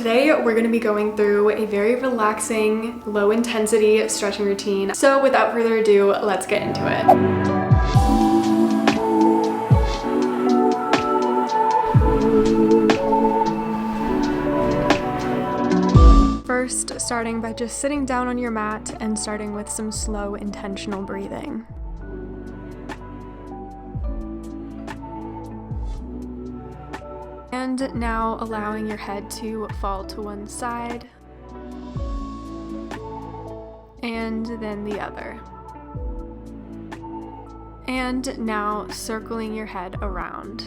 today we're going to be going through a very relaxing, low intensity stretching routine. So without further ado, let's get into it. First, starting by just sitting down on your mat and starting with some slow, intentional breathing. And now allowing your head to fall to one side and then the other. And now circling your head around.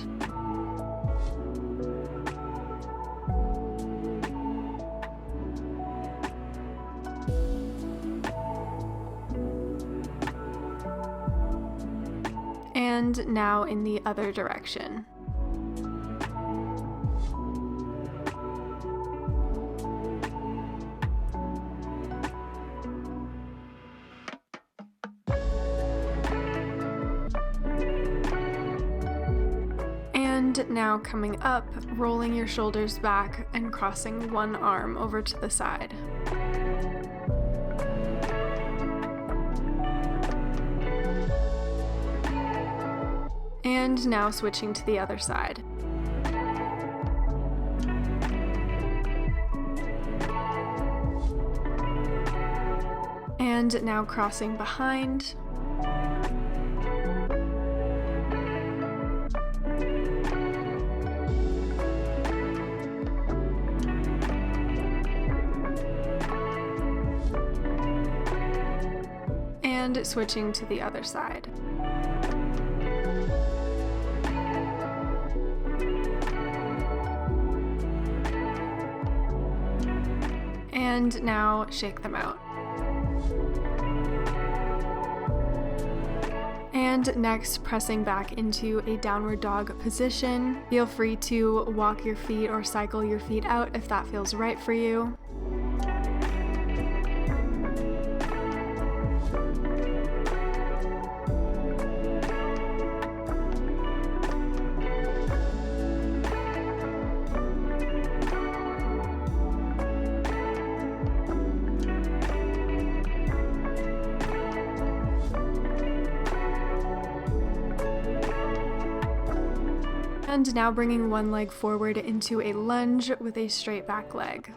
And now in the other direction. And now coming up, rolling your shoulders back and crossing one arm over to the side. And now switching to the other side. And now crossing behind. And switching to the other side. And now shake them out. And next, pressing back into a downward dog position. Feel free to walk your feet or cycle your feet out if that feels right for you. And now bringing one leg forward into a lunge with a straight back leg.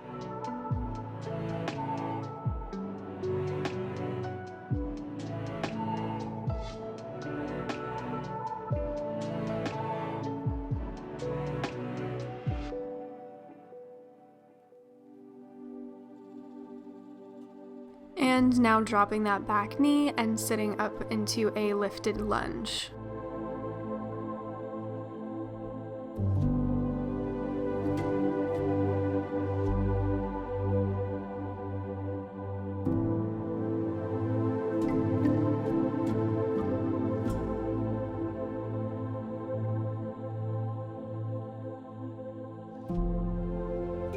And now dropping that back knee and sitting up into a lifted lunge.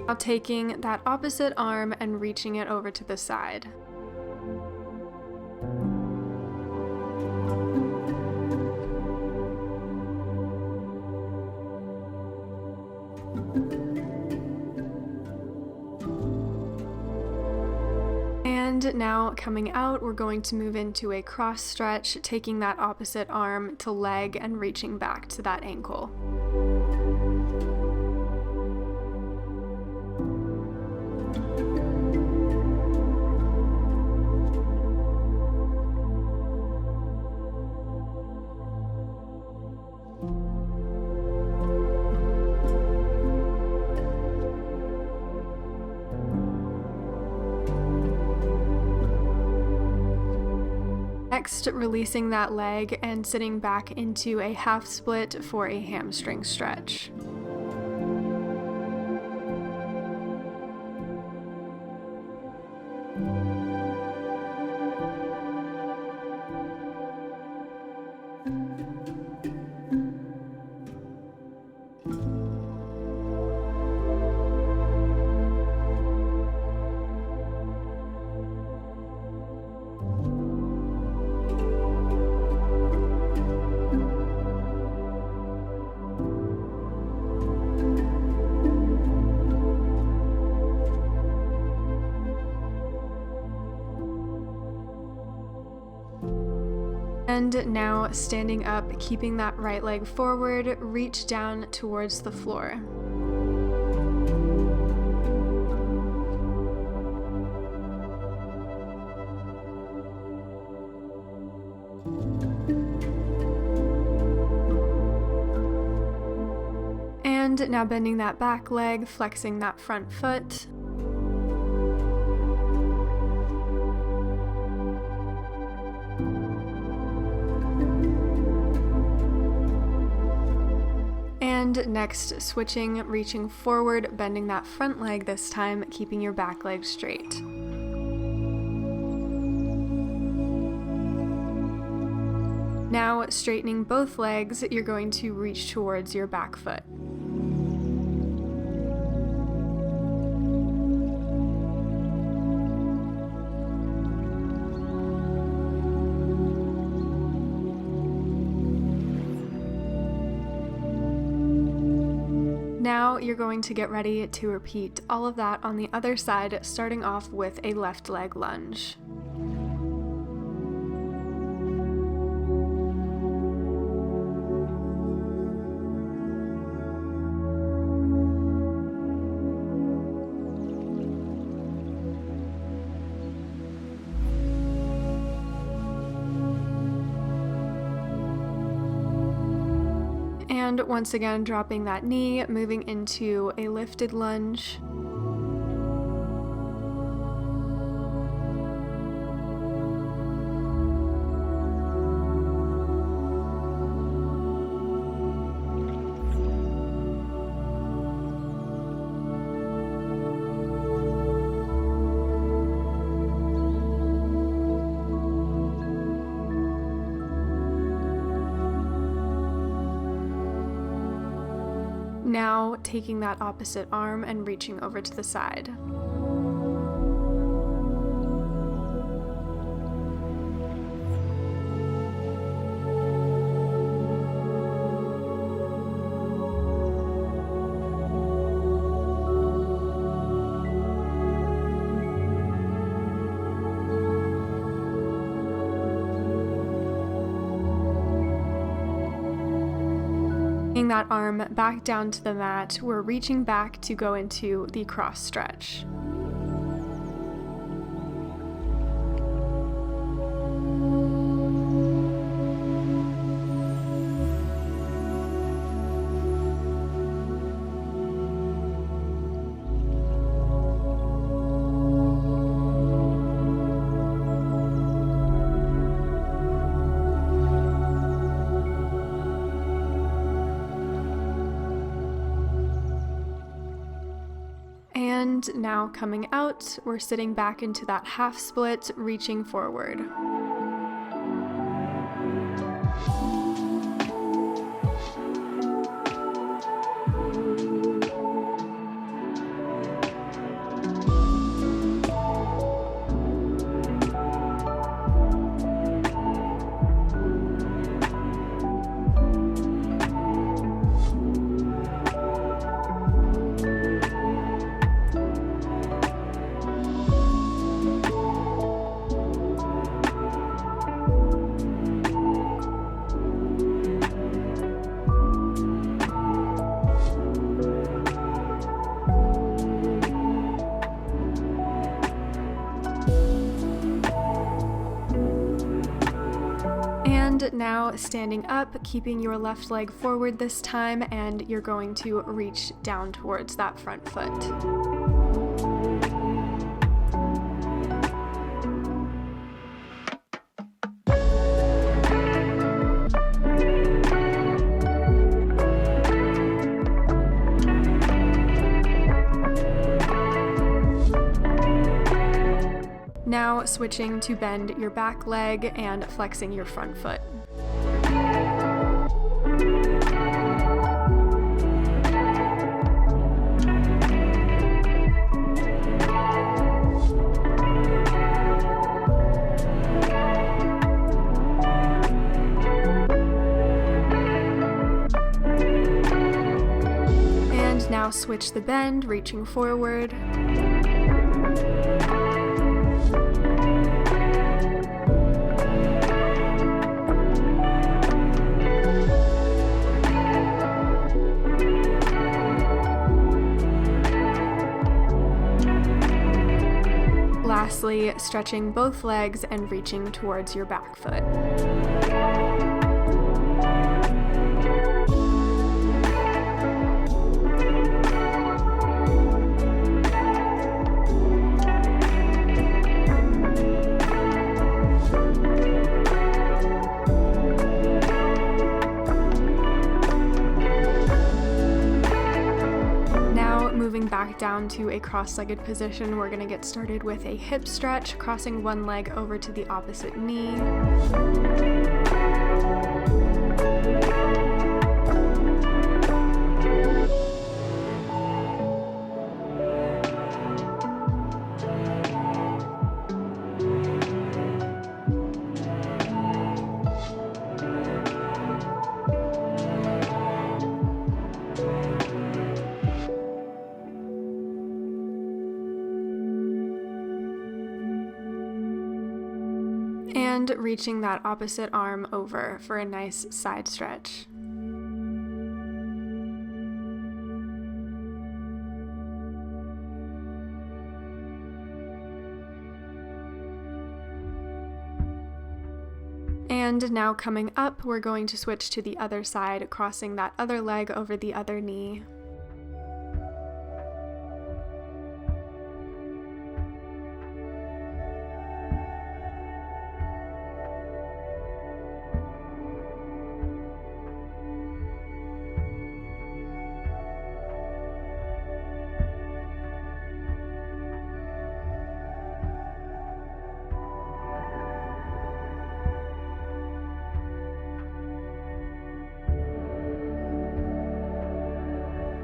Now taking that opposite arm and reaching it over to the side. And now coming out, we're going to move into a cross stretch, taking that opposite arm to leg and reaching back to that ankle. Next, releasing that leg and sitting back into a half split for a hamstring stretch. And now standing up, keeping that right leg forward, reach down towards the floor. And now bending that back leg, flexing that front foot. And next, switching, reaching forward, bending that front leg this time, keeping your back leg straight. Now, straightening both legs, you're going to reach towards your back foot. Now you're going to get ready to repeat all of that on the other side, starting off with a left leg lunge. And once again, dropping that knee, moving into a lifted lunge. Now taking that opposite arm and reaching over to the side. That arm back down to the mat, we're reaching back to go into the cross stretch. And now coming out, we're sitting back into that half split, reaching forward. And now standing up, keeping your left leg forward this time, and you're going to reach down towards that front foot. Now switching to bend your back leg and flexing your front foot. And now switch the bend, reaching forward. Lastly, stretching both legs and reaching towards your back foot. Moving back down to a cross-legged position, we're going to get started with a hip stretch, crossing one leg over to the opposite knee. And reaching that opposite arm over for a nice side stretch. And now coming up, we're going to switch to the other side, crossing that other leg over the other knee.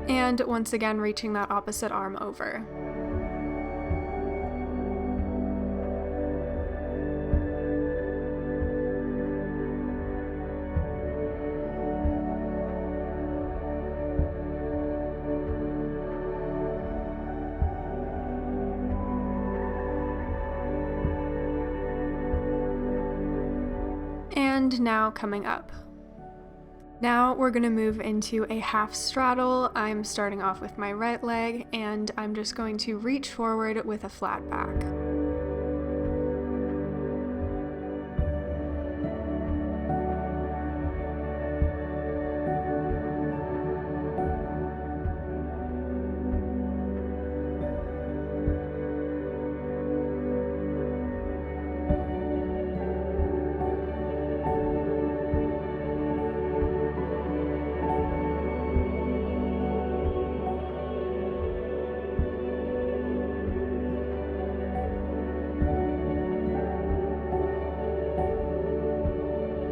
And once again, reaching that opposite arm over. And now coming up. Now we're going to move into a half straddle. I'm starting off with my right leg, and I'm just going to reach forward with a flat back.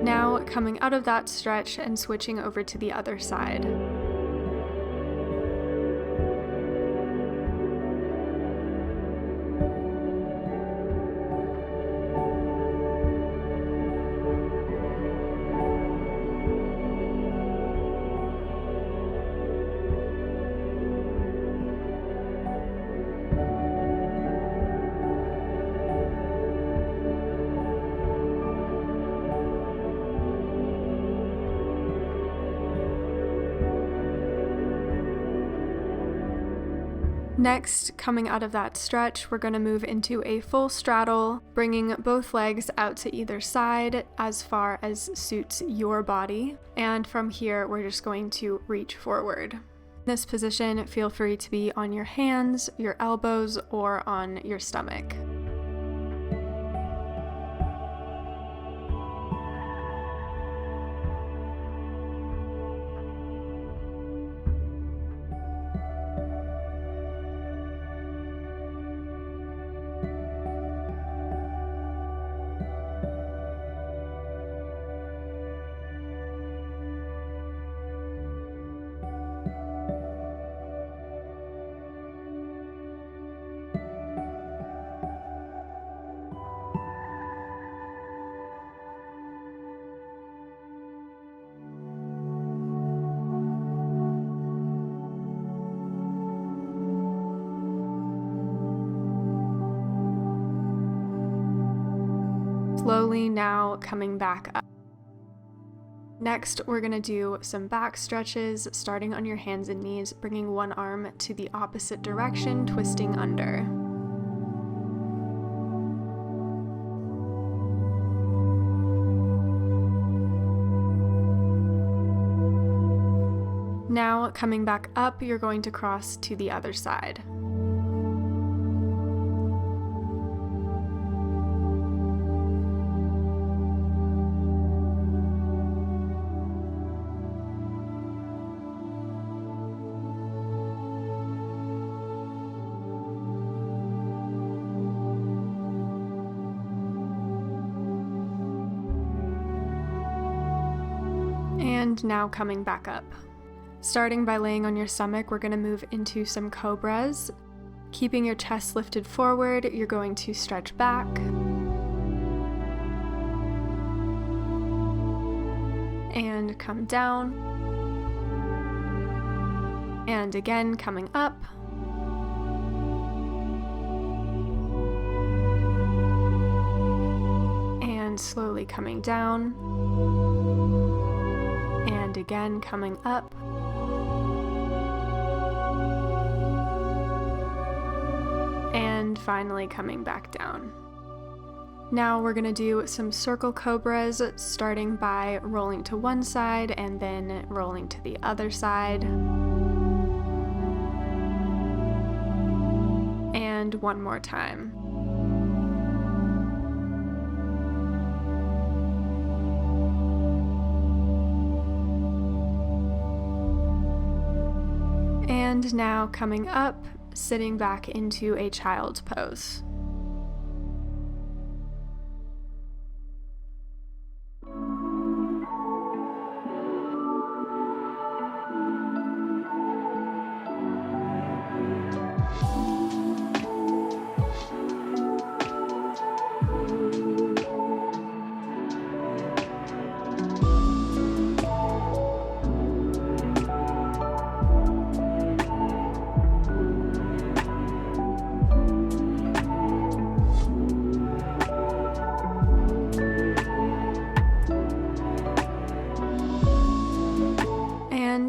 Now coming out of that stretch and switching over to the other side. Next, coming out of that stretch, we're going to move into a full straddle, bringing both legs out to either side as far as suits your body. And from here, we're just going to reach forward. In this position, feel free to be on your hands, your elbows, or on your stomach. Slowly now coming back up. Next, we're going to do some back stretches, starting on your hands and knees, bringing one arm to the opposite direction, twisting under. Now, coming back up, you're going to cross to the other side. And now coming back up. Starting by laying on your stomach, we're going to move into some cobras. Keeping your chest lifted forward, you're going to stretch back. And come down. And again, coming up. And slowly coming down. And again, coming up. And finally coming back down. Now we're going to do some circle cobras, starting by rolling to one side and then rolling to the other side. And one more time. And now coming up, sitting back into a child's pose.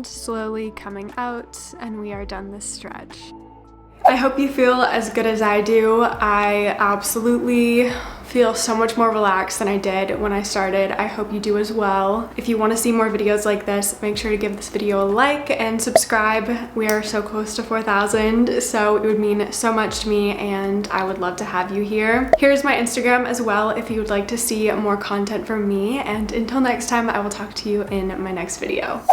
Slowly coming out, and we are done this stretch. I hope you feel as good as I do. I absolutely feel so much more relaxed than I did when I started. I hope you do as well. If you want to see more videos like this, make sure to give this video a like and subscribe. We are so close to 4,000, so it would mean so much to me, and I would love to have you here. Here's my Instagram as well if you would like to see more content from me, and until next time, I will talk to you in my next video.